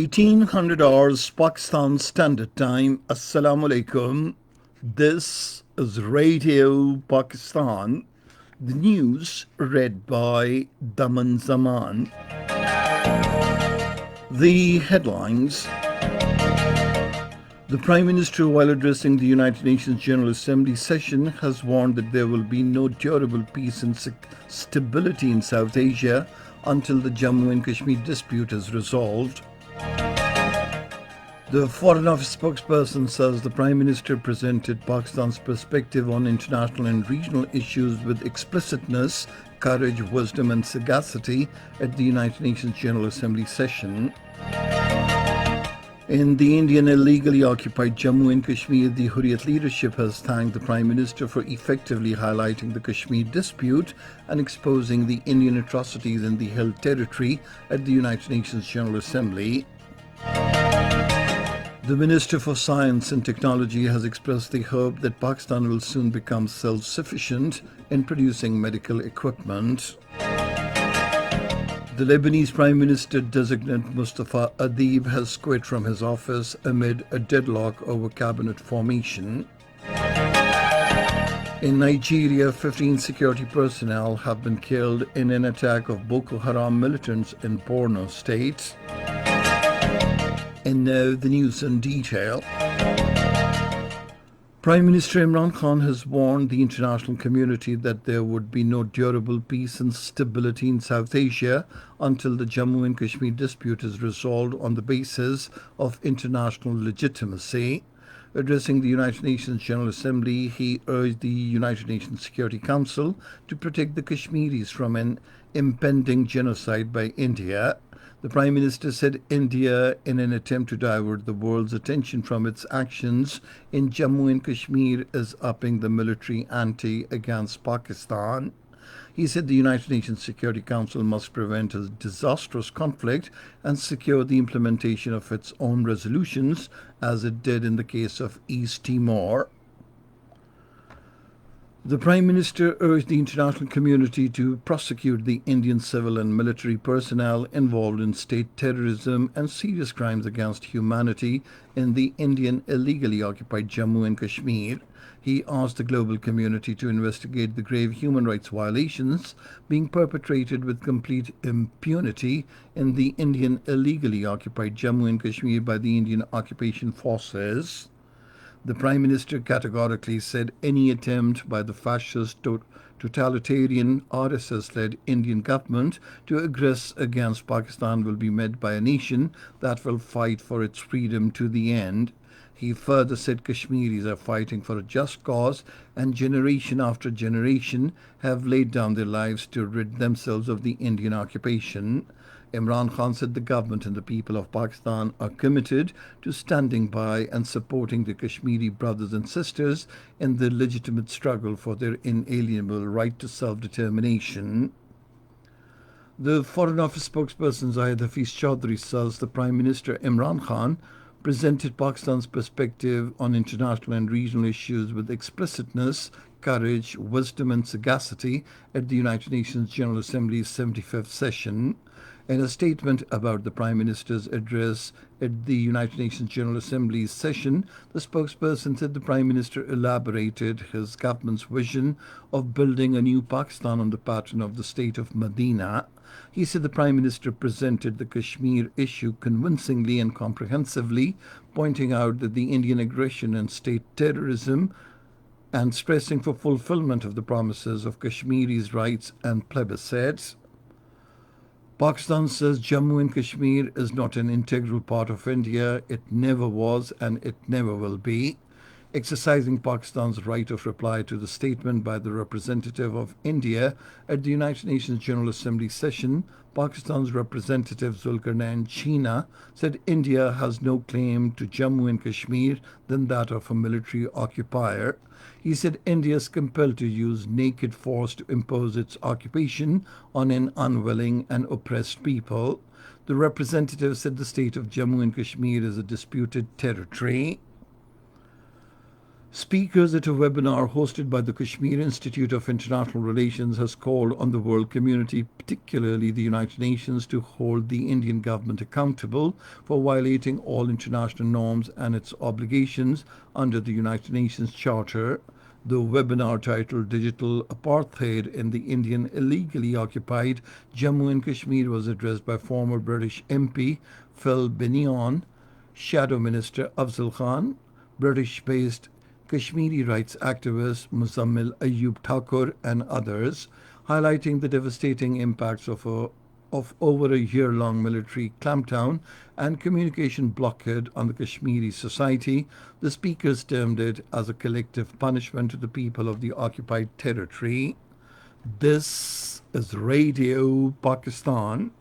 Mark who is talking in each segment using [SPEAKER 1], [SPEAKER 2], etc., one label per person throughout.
[SPEAKER 1] 1800 hours Pakistan Standard Time. Assalamu alaikum. This is Radio Pakistan. The news read by Daman Zaman. The headlines. The Prime Minister, while addressing the United Nations General Assembly session, has warned that there will be no durable peace and stability in South Asia until the Jammu and Kashmir dispute is resolved. The Foreign Office spokesperson says the Prime Minister presented Pakistan's perspective on international and regional issues with explicitness, courage, wisdom and sagacity at the United Nations General Assembly session. In the Indian illegally occupied Jammu and Kashmir, the Hurriyat leadership has thanked the Prime Minister for effectively highlighting the Kashmir dispute and exposing the Indian atrocities in the held territory at the United Nations General Assembly. The Minister for Science and Technology has expressed the hope that Pakistan will soon become self-sufficient in producing medical equipment. The Lebanese Prime Minister-designate Mustafa Adib has quit from his office amid a deadlock over cabinet formation. In Nigeria, 15 security personnel have been killed in an attack of Boko Haram militants in Borno State. And now the news in detail. Prime Minister Imran Khan has warned the international community that there would be no durable peace and stability in South Asia until the Jammu and Kashmir dispute is resolved on the basis of international legitimacy. Addressing the United Nations General Assembly, he urged the United Nations Security Council to protect the Kashmiris from an impending genocide by India. The Prime Minister said India, in an attempt to divert the world's attention from its actions in Jammu and Kashmir, is upping the military ante against Pakistan. He said the United Nations Security Council must prevent a disastrous conflict and secure the implementation of its own resolutions, as it did in the case of East Timor. The Prime Minister urged the international community to prosecute the Indian civil and military personnel involved in state terrorism and serious crimes against humanity in the Indian illegally occupied Jammu and Kashmir. He asked the global community to investigate the grave human rights violations being perpetrated with complete impunity in the Indian illegally occupied Jammu and Kashmir by the Indian occupation forces. The Prime Minister categorically said any attempt by the fascist totalitarian RSS-led Indian government to aggress against Pakistan will be met by a nation that will fight for its freedom to the end. He further said Kashmiris are fighting for a just cause and generation after generation have laid down their lives to rid themselves of the Indian occupation. Imran Khan said the government and the people of Pakistan are committed to standing by and supporting the Kashmiri brothers and sisters in the legitimate struggle for their inalienable right to self-determination. The Foreign Office spokesperson Zahid Hafiz Chaudhry says the Prime Minister Imran Khan presented Pakistan's perspective on international and regional issues with explicitness, courage, wisdom and sagacity at the United Nations General Assembly's 75th session. In a statement about the Prime Minister's address at the United Nations General Assembly's session, the spokesperson said the Prime Minister elaborated his government's vision of building a new Pakistan on the pattern of the state of Medina. He said the Prime Minister presented the Kashmir issue convincingly and comprehensively, pointing out that the Indian aggression and state terrorism and stressing for fulfillment of the promises of Kashmiris' rights and plebiscites. Pakistan says Jammu and Kashmir is not an integral part of India. It never was and it never will be. Exercising Pakistan's right of reply to the statement by the representative of India at the United Nations General Assembly session, Pakistan's representative Zulkarnain China said India has no claim to Jammu and Kashmir than that of a military occupier. He said India is compelled to use naked force to impose its occupation on an unwilling and oppressed people. The representative said the state of Jammu and Kashmir is a disputed territory. Speakers at a webinar hosted by the Kashmir Institute of International Relations has called on the world community, particularly the United Nations, to hold the Indian government accountable for violating all international norms and its obligations under the United Nations Charter. The webinar, titled Digital Apartheid in the Indian Illegally Occupied Jammu and Kashmir, was addressed by former British MP Phil Bennion, Shadow Minister Afzal Khan, British-based Kashmiri rights activist Muzammil Ayub Thakur, and others, highlighting the devastating impacts of over a year-long military clampdown and communication blockade on the Kashmiri society. The speakers termed it as a collective punishment to the people of the occupied territory. This is Radio Pakistan.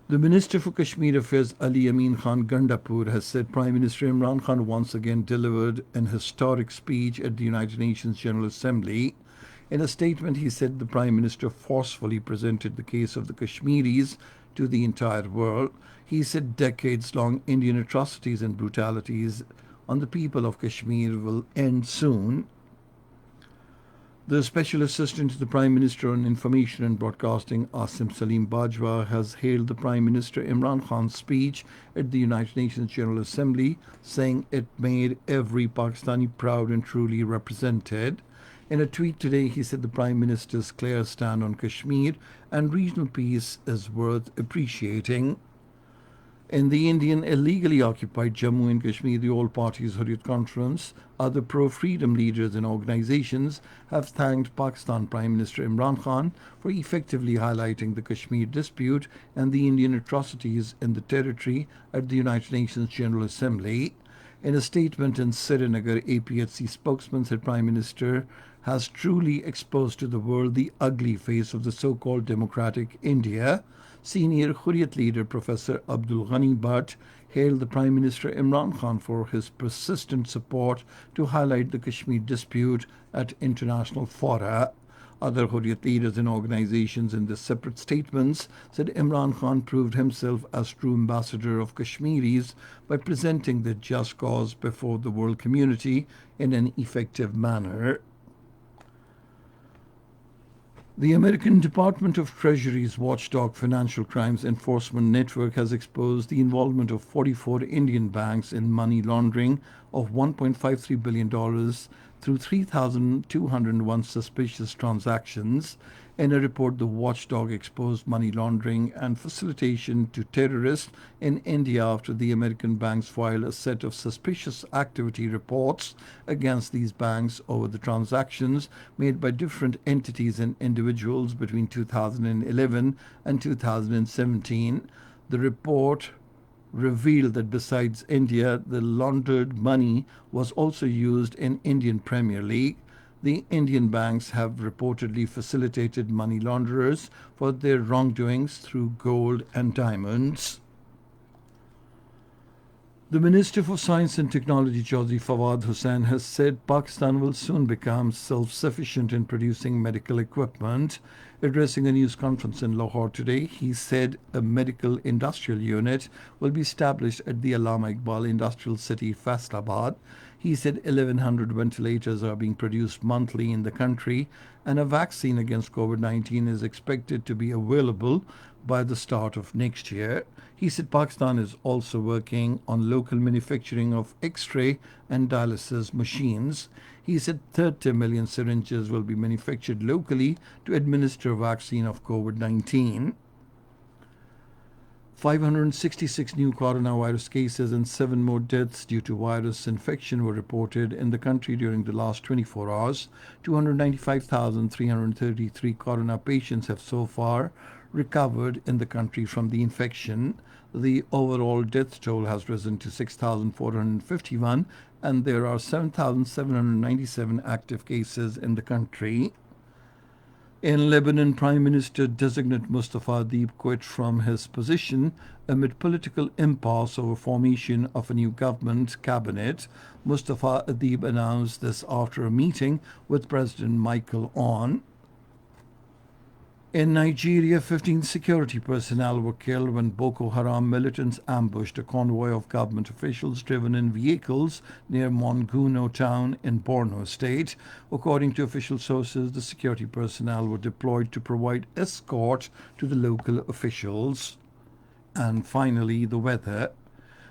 [SPEAKER 1] The Minister for Kashmir Affairs Ali Amin Khan Gandapur has said Prime Minister Imran Khan once again delivered an historic speech at the United Nations General Assembly. In a statement, he said the Prime Minister forcefully presented the case of the Kashmiris to the entire world. He said decades-long Indian atrocities and brutalities on the people of Kashmir will end soon. The Special Assistant to the Prime Minister on Information and Broadcasting, Asim Salim Bajwa, has hailed the Prime Minister Imran Khan's speech at the United Nations General Assembly, saying it made every Pakistani proud and truly represented. In a tweet today, he said the Prime Minister's clear stand on Kashmir and regional peace is worth appreciating. In the Indian illegally occupied Jammu and Kashmir, the All Parties Hurriyat Conference, other pro-freedom leaders and organizations have thanked Pakistan Prime Minister Imran Khan for effectively highlighting the Kashmir dispute and the Indian atrocities in the territory at the United Nations General Assembly. In a statement in Srinagar, APHC spokesman said Prime Minister has truly exposed to the world the ugly face of the so-called democratic India. Senior Hurriyat leader Professor Abdul Ghani Bhatt hailed the Prime Minister Imran Khan for his persistent support to highlight the Kashmir dispute at international fora. Other Hurriyat leaders and organizations in their separate statements said Imran Khan proved himself as true ambassador of Kashmiris by presenting the just cause before the world community in an effective manner. The American Department of Treasury's watchdog Financial Crimes Enforcement Network has exposed the involvement of 44 Indian banks in money laundering of $1.53 billion through 3,201 suspicious transactions. In a report, the watchdog exposed money laundering and facilitation to terrorists in India after the American banks filed a set of suspicious activity reports against these banks over the transactions made by different entities and individuals between 2011 and 2017. The report revealed that besides India, the laundered money was also used in Indian Premier League. The Indian banks have reportedly facilitated money launderers for their wrongdoings through gold and diamonds. The Minister for Science and Technology, Chaudhry Fawad Hussain, has said Pakistan will soon become self-sufficient in producing medical equipment. Addressing a news conference in Lahore today, he said a medical industrial unit will be established at the Allama Iqbal Industrial City, Faisalabad. He said 1,100 ventilators are being produced monthly in the country, and a vaccine against COVID-19 is expected to be available by the start of next year. He said Pakistan is also working on local manufacturing of X-ray and dialysis machines. He said 30 million syringes will be manufactured locally to administer a vaccine of COVID-19. 566 new coronavirus cases and 7 more deaths due to virus infection were reported in the country during the last 24 hours. 295,333 corona patients have so far recovered in the country from the infection. The overall death toll has risen to 6,451, and there are 7,797 active cases in the country. In Lebanon, Prime Minister designate Mustafa Adib quit from his position amid political impasse over formation of a new government cabinet. Mustafa Adib announced this after a meeting with President Michael Aoun. In Nigeria, 15 security personnel were killed when Boko Haram militants ambushed a convoy of government officials driven in vehicles near Monguno town in Borno state. According to official sources, the security personnel were deployed to provide escort to the local officials. And finally, the weather.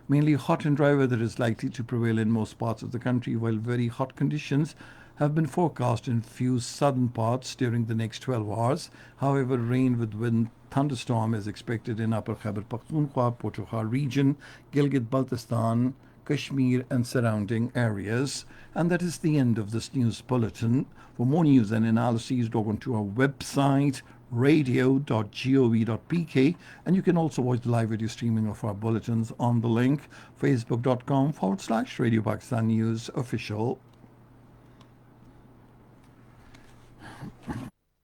[SPEAKER 1] Mainly hot and dry weather is likely to prevail in most parts of the country, while very hot conditions have been forecast in few southern parts during the next 12 hours. However, rain with wind thunderstorm is expected in Upper Khyber Pakhtunkhwa, Potohar region, Gilgit-Baltistan, Kashmir and surrounding areas. And that is the end of this news bulletin. For more news and analyses, log on to our website radio.gov.pk, and you can also watch the live video streaming of our bulletins on the link facebook.com/Radio Pakistan News Official.